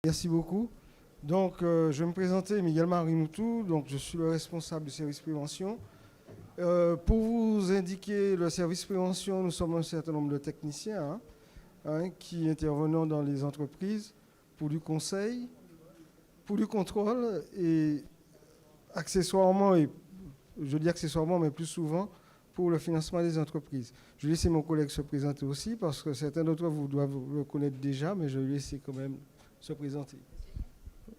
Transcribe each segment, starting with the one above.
Merci beaucoup. Donc, je vais me présenter, Miguel Marimoutou. Donc, je suis le responsable du service prévention. Pour vous indiquer le service prévention, nous sommes un certain nombre de techniciens qui intervenons dans les entreprises pour du conseil, pour du contrôle et accessoirement, et je dis accessoirement, mais plus souvent, pour le financement des entreprises. Je vais laisser mon collègue se présenter aussi parce que certains d'entre vous doivent le connaître déjà, mais je vais laisser quand même se présenter.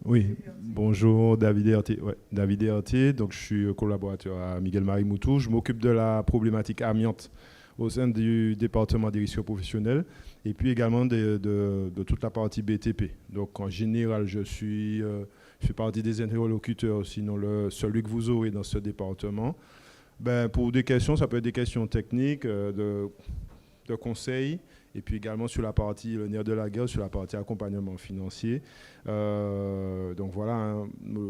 Oui, bonjour David Hertier. Ouais, David Hertier, donc je suis collaborateur à Miguel Marimoutou. Je m'occupe de la problématique amiante au sein du département des risques professionnels et puis également de toute la partie BTP. Donc en général, je fais partie des interlocuteurs, sinon celui que vous aurez dans ce département. Pour des questions, ça peut être des questions techniques, de conseils, et puis également sur la partie, le nerf de la guerre, sur la partie accompagnement financier. Donc voilà,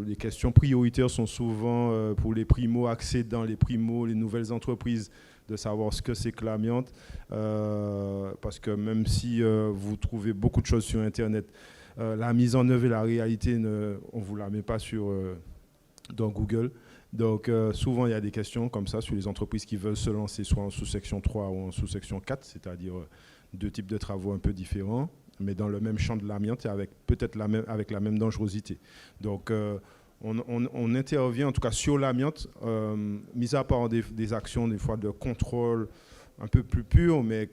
les questions prioritaires sont souvent pour les primo-accédants, les nouvelles entreprises, de savoir ce que c'est que l'amiante. Parce que même si vous trouvez beaucoup de choses sur Internet, la mise en œuvre et la réalité, on ne vous la met pas dans Google. Donc souvent il y a des questions comme ça sur les entreprises qui veulent se lancer soit en sous-section 3 ou en sous-section 4, c'est-à-dire deux types de travaux un peu différents, mais dans le même champ de l'amiante et avec peut-être avec la même dangerosité. Donc on intervient en tout cas sur l'amiante, mis à part des actions des fois de contrôle un peu plus pures, mais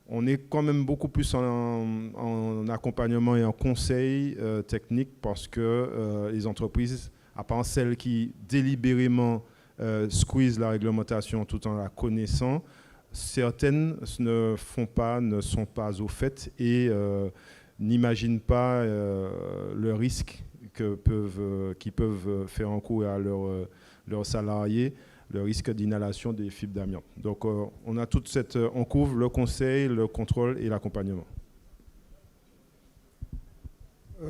on est quand même beaucoup plus en accompagnement et en conseil technique parce que les entreprises, à part celles qui délibérément squeeze la réglementation tout en la connaissant, certaines ne sont pas au fait et n'imaginent pas le risque qu'ils peuvent faire encourir à leurs salariés, le risque d'inhalation des fibres d'amiante. Donc on couvre le conseil, le contrôle et l'accompagnement.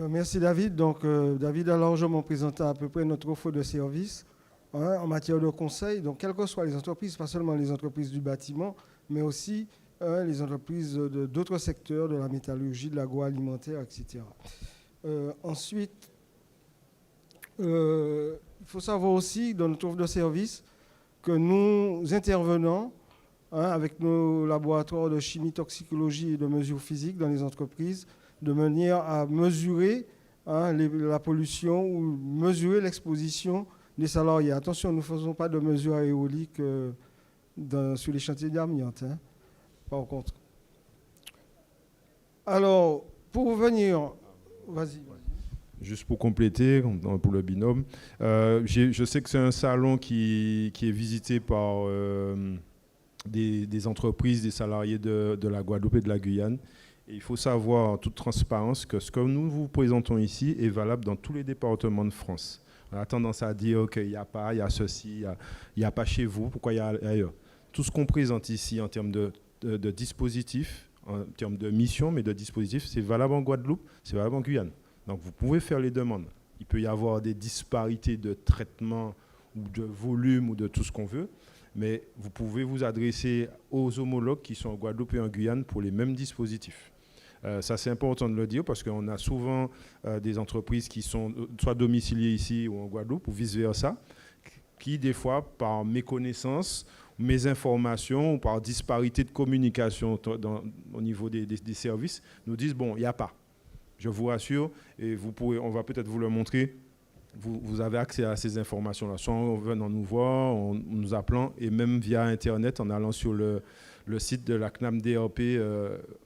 Merci David. Donc David a largement présenté à peu près notre offre de services en matière de conseil. Donc quelles que soient les entreprises, pas seulement les entreprises du bâtiment, mais aussi les entreprises d'autres secteurs, de la métallurgie, de l'agroalimentaire, etc. Ensuite, il faut savoir aussi dans notre offre de services que nous intervenons avec nos laboratoires de chimie, toxicologie et de mesures physiques dans les entreprises de manière à mesurer la pollution ou mesurer l'exposition des salariés. Attention, nous ne faisons pas de mesures aéoliques sur les chantiers d'amiante, par contre. Alors, pour revenir, vas-y. Juste pour compléter, pour le binôme, je sais que c'est un salon qui est visité par des entreprises, des salariés de la Guadeloupe et de la Guyane. Et il faut savoir en toute transparence que ce que nous vous présentons ici est valable dans tous les départements de France. On a tendance à dire qu'il n'y a pas, il y a ceci, il n'y a pas chez vous, pourquoi il y a ailleurs. Tout ce qu'on présente ici en termes de dispositifs, en termes de mission, mais de dispositifs, c'est valable en Guadeloupe, c'est valable en Guyane. Donc vous pouvez faire les demandes. Il peut y avoir des disparités de traitement ou de volume ou de tout ce qu'on veut, mais vous pouvez vous adresser aux homologues qui sont en Guadeloupe et en Guyane pour les mêmes dispositifs. Ça, c'est important de le dire parce qu'on a souvent des entreprises qui sont soit domiciliées ici ou en Guadeloupe ou vice-versa, qui, des fois, par méconnaissance, mésinformation ou par disparité de communication au niveau des services, nous disent, bon, il n'y a pas. Je vous rassure, et on va peut-être vous le montrer, vous avez accès à ces informations-là, soit en venant nous voir, en nous appelant, et même via Internet, en allant sur le site de la CNAM DRP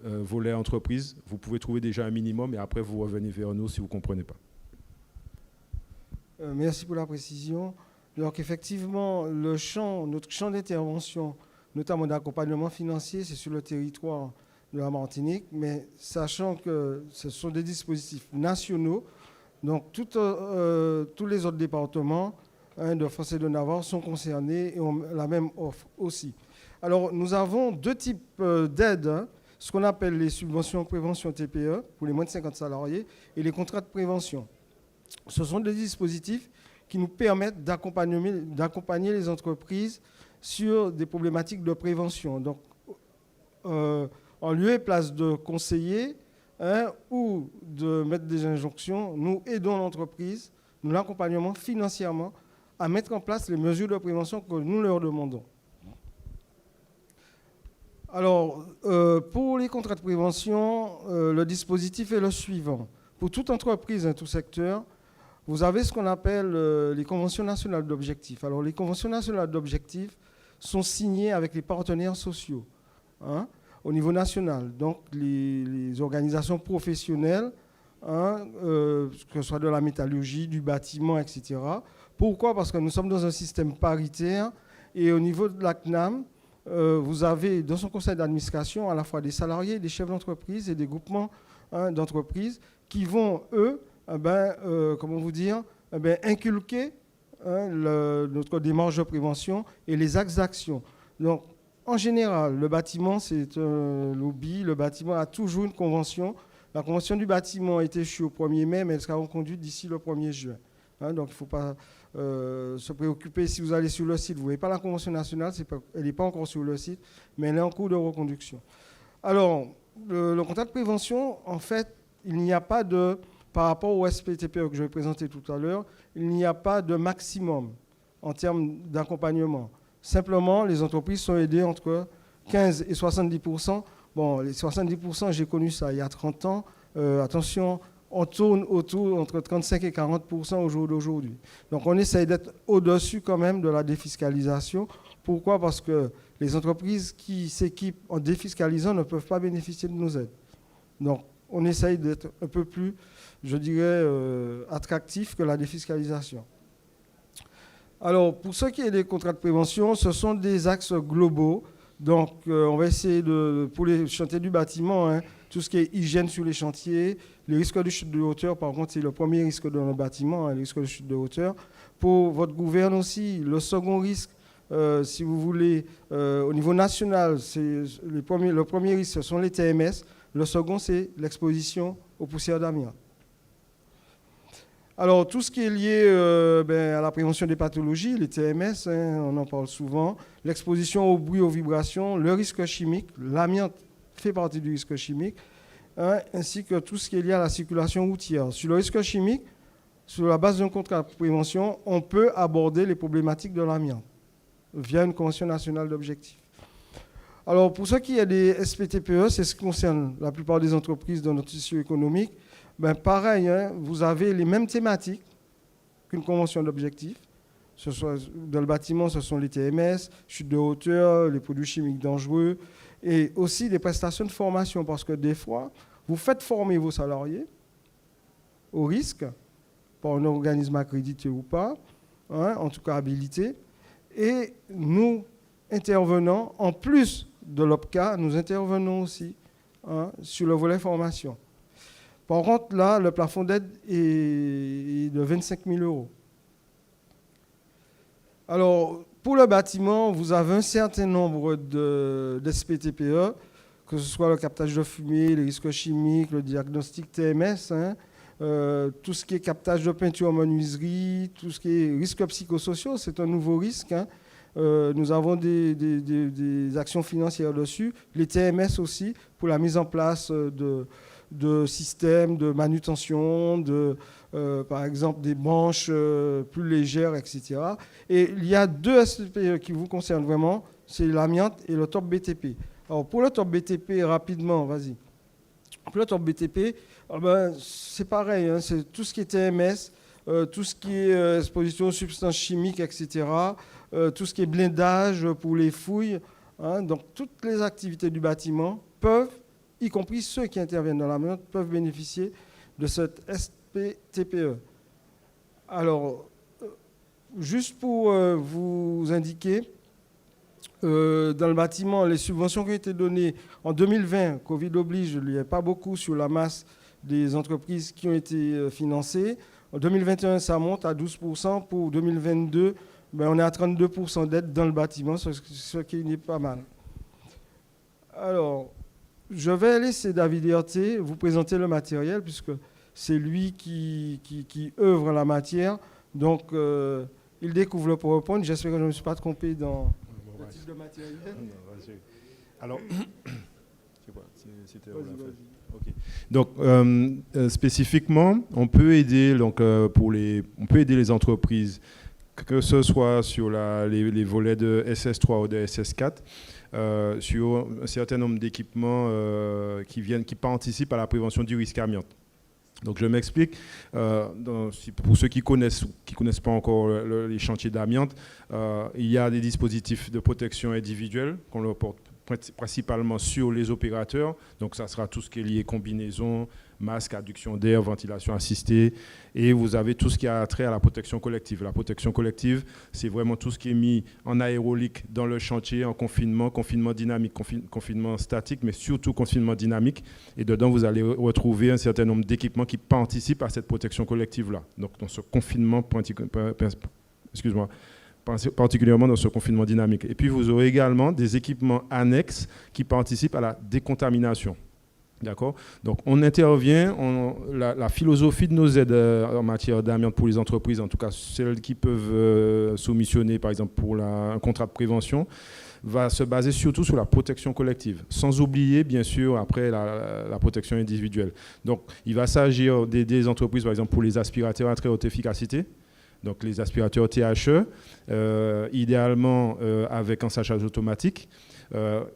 volet entreprise. Vous pouvez trouver déjà un minimum et après vous revenez vers nous si vous ne comprenez pas. Merci pour la précision. Donc effectivement, notre champ d'intervention, notamment d'accompagnement financier, c'est sur le territoire de la Martinique, mais sachant que ce sont des dispositifs nationaux, donc tous les autres départements de France et de Navarre sont concernés et ont la même offre aussi. Alors, nous avons deux types d'aides, ce qu'on appelle les subventions prévention TPE pour les moins de 50 salariés et les contrats de prévention. Ce sont des dispositifs qui nous permettent d'accompagner les entreprises sur des problématiques de prévention. Donc, en lieu et place de conseillers, ou de mettre des injonctions, nous aidons l'entreprise, nous l'accompagnons financièrement à mettre en place les mesures de prévention que nous leur demandons. Alors, pour les contrats de prévention, le dispositif est le suivant. Pour toute entreprise, tout secteur, vous avez ce qu'on appelle les conventions nationales d'objectifs. Alors, les conventions nationales d'objectifs sont signées avec les partenaires sociaux, au niveau national. Donc, les organisations professionnelles, que ce soit de la métallurgie, du bâtiment, etc. Pourquoi ? Parce que nous sommes dans un système paritaire et au niveau de la CNAM, vous avez dans son conseil d'administration à la fois des salariés, des chefs d'entreprise et des groupements d'entreprises qui vont, eux, inculquer notre démarche de prévention et les axes d'action. Donc, en général, le bâtiment, c'est un lobby. Le bâtiment a toujours une convention. La convention du bâtiment est échue au 1er mai, mais elle sera reconduite d'ici le 1er juin. Donc, il ne faut pas se préoccuper. Si vous allez sur le site, vous ne voyez pas la convention nationale. Elle n'est pas encore sur le site, mais elle est en cours de reconduction. Alors, le contrat de prévention, en fait, il n'y a pas de... Par rapport au SPTPE que je vais présenter tout à l'heure, il n'y a pas de maximum en termes d'accompagnement. Simplement, les entreprises sont aidées entre 15 et 70%. Bon, les 70%, j'ai connu ça il y a 30 ans. Attention, on tourne autour entre 35 et 40% au jour d'aujourd'hui. Donc, on essaye d'être au-dessus quand même de la défiscalisation. Pourquoi ? Parce que les entreprises qui s'équipent en défiscalisant ne peuvent pas bénéficier de nos aides. Donc, on essaye d'être un peu plus, je dirais, attractif que la défiscalisation. Alors, pour ce qui est des contrats de prévention, ce sont des axes globaux. Donc, on va essayer pour les chantiers du bâtiment, tout ce qui est hygiène sur les chantiers, les risques de chute de hauteur, par contre, c'est le premier risque dans le bâtiment, les risques de chute de hauteur. Pour votre gouverne aussi, le second risque, si vous voulez, au niveau national, le premier risque, ce sont les TMS. Le second, c'est l'exposition aux poussières d'amiante. Alors, tout ce qui est lié à la prévention des pathologies, les TMS, on en parle souvent, l'exposition au bruit, aux vibrations, le risque chimique, l'amiante fait partie du risque chimique, ainsi que tout ce qui est lié à la circulation routière. Sur le risque chimique, sur la base d'un contrat de prévention, on peut aborder les problématiques de l'amiante via une convention nationale d'objectifs. Alors, pour ce qui est des SPTPE, c'est ce qui concerne la plupart des entreprises dans notre tissu économique. Pareil, vous avez les mêmes thématiques qu'une convention d'objectifs. Dans le bâtiment, ce sont les TMS, chute de hauteur, les produits chimiques dangereux, et aussi des prestations de formation, parce que des fois, vous faites former vos salariés au risque, par un organisme accrédité ou pas, en tout cas habilité, et nous intervenons, en plus de l'OPCA, nous intervenons aussi sur le volet formation. Par contre, là, le plafond d'aide est de 25 000 €. Alors, pour le bâtiment, vous avez un certain nombre d'SPTPE, que ce soit le captage de fumée, les risques chimiques, le diagnostic TMS, tout ce qui est captage de peinture en menuiserie, tout ce qui est risques psychosociaux, c'est un nouveau risque. Nous avons des actions financières dessus. Les TMS aussi, pour la mise en place de systèmes de manutention, par exemple des branches plus légères, etc. Et il y a 2 SPTPE qui vous concernent vraiment, c'est l'amiante et le top BTP. Alors pour le top BTP, rapidement, vas-y. Pour le top BTP, c'est pareil, c'est tout ce qui est TMS, tout ce qui est exposition aux substances chimiques, etc., tout ce qui est blindage pour les fouilles. Donc toutes les activités du bâtiment peuvent, y compris ceux qui interviennent dans l'amiante, peuvent bénéficier de cette SPTPE. Alors, juste pour vous indiquer, dans le bâtiment, les subventions qui ont été données en 2020, Covid oblige, il n'y a pas beaucoup sur la masse des entreprises qui ont été financées. En 2021, ça monte à 12%. Pour 2022, on est à 32% d'aide dans le bâtiment, ce qui n'est pas mal. Alors, je vais laisser David Herté vous présenter le matériel, puisque c'est lui qui œuvre la matière. Donc, il découvre le PowerPoint. J'espère que je ne me suis pas trompé dans le type de matériel. Alors, c'était OK. Donc, spécifiquement, on peut aider, on peut aider les entreprises, que ce soit sur les volets de SS3 ou de SS4, sur un certain nombre d'équipements qui participent à la prévention du risque amiante. Donc je m'explique, pour ceux qui connaissent pas encore les chantiers d'amiante, il y a des dispositifs de protection individuelle qu'on leur porte principalement sur les opérateurs. Donc ça sera tout ce qui est lié combinaison, masque, adduction d'air, ventilation assistée. Et vous avez tout ce qui a trait à la protection collective. La protection collective, c'est vraiment tout ce qui est mis en aérolique dans le chantier, en confinement dynamique, confinement statique, mais surtout confinement dynamique. Et dedans, vous allez retrouver un certain nombre d'équipements qui participent à cette protection collective-là. Donc dans ce confinement, particulièrement dans ce confinement dynamique. Et puis, vous aurez également des équipements annexes qui participent à la décontamination. D'accord ? Donc, on intervient, la philosophie de nos aides en matière d'amiante pour les entreprises, en tout cas celles qui peuvent soumissionner, par exemple, pour un contrat de prévention, va se baser surtout sur la protection collective, sans oublier, bien sûr, après la protection individuelle. Donc, il va s'agir des entreprises, par exemple, pour les aspirateurs à très haute efficacité, donc les aspirateurs THE, idéalement avec un sachage automatique.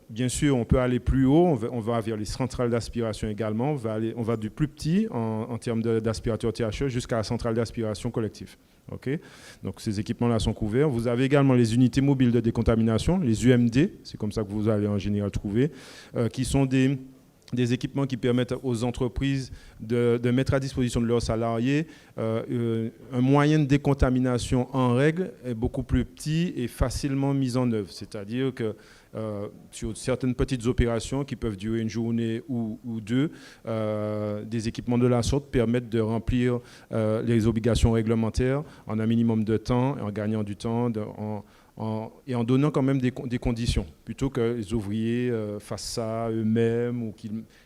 Bien sûr, on peut aller plus haut, on va vers les centrales d'aspiration également, on va du plus petit en termes d'aspirateur THE jusqu'à la centrale d'aspiration collective. Okay, donc ces équipements-là sont couverts. Vous avez également les unités mobiles de décontamination, les UMD, c'est comme ça que vous allez en général trouver, qui sont des équipements qui permettent aux entreprises de mettre à disposition de leurs salariés un moyen de décontamination en règle est beaucoup plus petit et facilement mis en œuvre. C'est-à-dire que sur certaines petites opérations qui peuvent durer une journée ou deux, des équipements de la sorte permettent de remplir les obligations réglementaires en un minimum de temps, en gagnant du temps, et en donnant quand même des conditions, plutôt que les ouvriers fassent ça eux-mêmes ou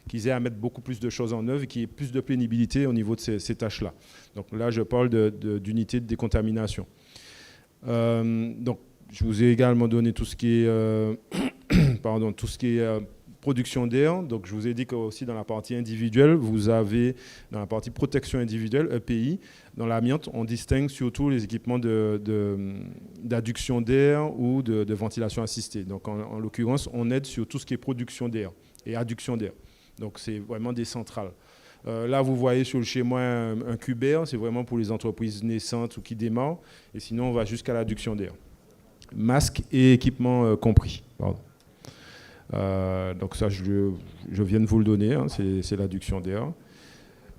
qu'ils aient à mettre beaucoup plus de choses en œuvre et qu'il y ait plus de pénibilité au niveau de ces tâches-là. Donc là, je parle d'unités de décontamination. Donc, je vous ai également donné tout ce qui est, production d'air. Donc, je vous ai dit qu'aussi dans la partie individuelle, vous avez, dans la partie protection individuelle, EPI, dans l'amiante, on distingue surtout les équipements d'adduction d'air ou de ventilation assistée. Donc, en l'occurrence, on aide sur tout ce qui est production d'air et adduction d'air. Donc, c'est vraiment des centrales. Là, vous voyez sur le schéma un cubaire, c'est vraiment pour les entreprises naissantes ou qui démarrent. Et sinon, on va jusqu'à l'adduction d'air. Masques et équipements compris. Pardon. Donc ça, je viens de vous le donner, hein, c'est l'adduction d'air.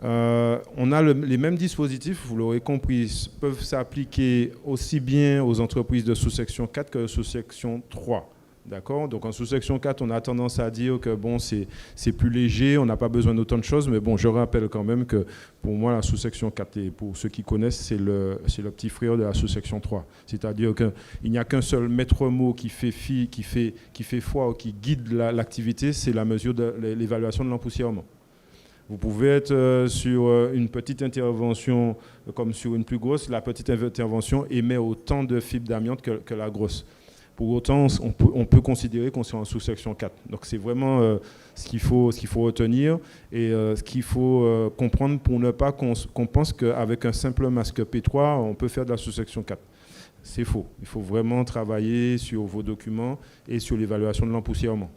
On a les mêmes dispositifs, vous l'aurez compris, peuvent s'appliquer aussi bien aux entreprises de sous-section 4 que sous-section 3. D'accord ? Donc en sous-section 4, on a tendance à dire que bon, c'est plus léger, on n'a pas besoin d'autant de choses, mais bon, je rappelle quand même que pour moi, la sous-section 4, et pour ceux qui connaissent, c'est le petit frère de la sous-section 3. C'est-à-dire qu'il n'y a qu'un seul maître mot qui fait foi ou qui guide l'activité, c'est la mesure de l'évaluation de l'empoussièrement. Vous pouvez être sur une petite intervention comme sur une plus grosse, la petite intervention émet autant de fibres d'amiante que la grosse. Pour autant, on peut considérer qu'on est en sous-section 4. Donc c'est vraiment ce qu'il faut retenir et ce qu'il faut comprendre pour ne pas qu'on pense qu'avec un simple masque P3, on peut faire de la sous-section 4. C'est faux. Il faut vraiment travailler sur vos documents et sur l'évaluation de l'empoussièrement.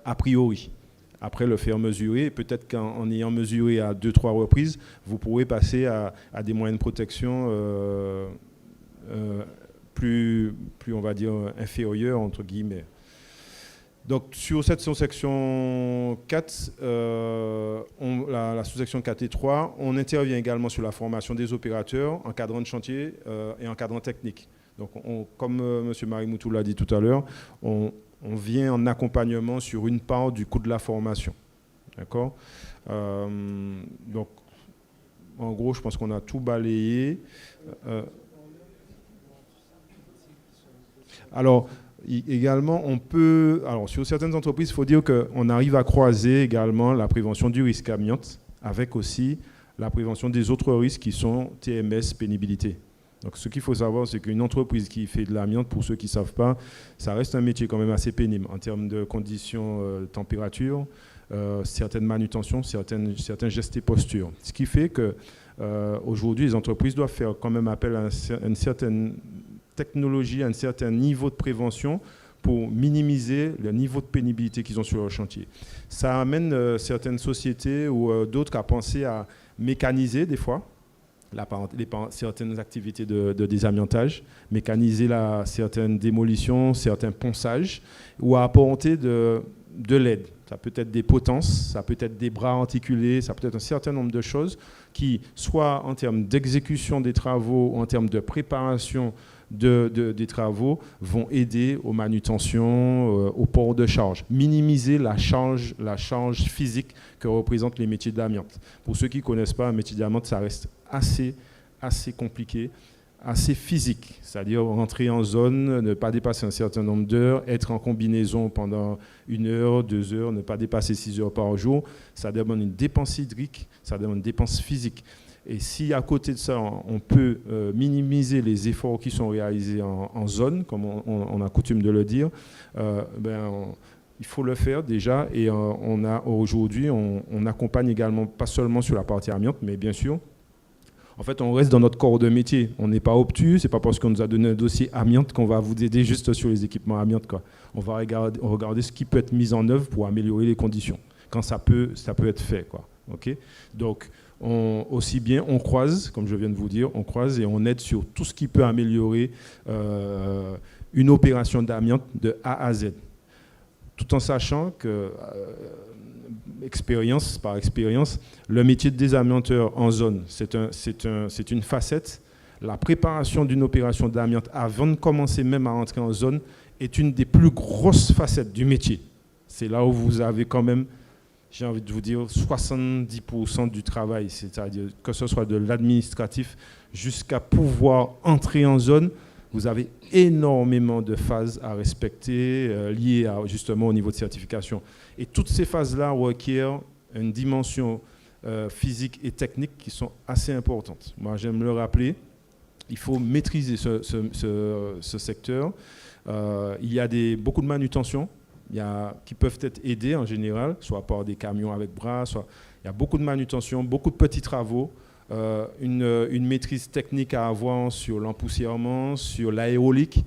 A priori. Après le faire mesurer, peut-être qu'en ayant mesuré à 2-3 reprises, vous pourrez passer à des moyens de protection plus, on va dire, inférieur, entre guillemets. Donc, sur cette sous-section 4, la sous-section 4 et 3, on intervient également sur la formation des opérateurs, encadrant de chantier et encadrant technique. Donc, comme M. Marimoutou l'a dit tout à l'heure, on vient en accompagnement sur une part du coût de la formation. D'accord ? Donc, en gros, je pense qu'on a tout balayé. Alors, également, sur certaines entreprises, il faut dire qu'on arrive à croiser également la prévention du risque amiante avec aussi la prévention des autres risques qui sont TMS, pénibilité. Donc, ce qu'il faut savoir, c'est qu'une entreprise qui fait de l'amiante, pour ceux qui ne savent pas, ça reste un métier quand même assez pénible en termes de conditions de température, certaines manutentions, certains gestes et postures. Ce qui fait que aujourd'hui, les entreprises doivent faire quand même appel à une certaine technologie, à un certain niveau de prévention pour minimiser le niveau de pénibilité qu'ils ont sur leur chantier. Ça amène certaines sociétés ou d'autres à penser à mécaniser des fois certaines activités de désamiantage, mécaniser certaines démolitions, certains ponçages, ou à apporter de l'aide. Ça peut être des potences, ça peut être des bras articulés, ça peut être un certain nombre de choses qui, soit en termes d'exécution des travaux ou en termes de préparation des travaux, vont aider aux manutentions, au port de charge, minimiser la charge physique que représentent les métiers d'amiante. Pour ceux qui ne connaissent pas, un métier d'amiante, ça reste assez compliqué, assez physique, c'est-à-dire rentrer en zone, ne pas dépasser un certain nombre d'heures, être en combinaison pendant 1 heure, 2 heures, ne pas dépasser 6 heures par jour, ça demande une dépense hydrique, ça demande une dépense physique. Et si à côté de ça, on peut minimiser les efforts qui sont réalisés en zone, comme on a coutume de le dire, il faut le faire déjà. Et aujourd'hui, on accompagne également, pas seulement sur la partie amiante, mais bien sûr, en fait, on reste dans notre corps de métier. On n'est pas obtus, c'est pas parce qu'on nous a donné un dossier amiante qu'on va vous aider juste sur les équipements amiante, quoi. On va regarder ce qui peut être mis en œuvre pour améliorer les conditions, quand ça peut être fait, quoi. Okay. Donc, aussi bien on croise, comme je viens de vous dire, on croise et on aide sur tout ce qui peut améliorer une opération d'amiante de A à Z. Tout en sachant que, expérience par expérience, le métier de désamianteur en zone, c'est une facette. La préparation d'une opération d'amiante avant de commencer même à entrer en zone est une des plus grosses facettes du métier. C'est là où vous avez quand même, j'ai envie de vous dire, 70% du travail, c'est-à-dire que ce soit de l'administratif jusqu'à pouvoir entrer en zone, vous avez énormément de phases à respecter liées justement au niveau de certification. Et toutes ces phases-là requièrent une dimension physique et technique qui sont assez importantes. Moi, j'aime le rappeler, il faut maîtriser ce secteur. Il y a beaucoup de manutention qui peuvent être aidés en général, soit par des camions avec bras, il y a beaucoup de manutention, beaucoup de petits travaux, une maîtrise technique à avoir sur l'empoussièrement, sur l'aérolique,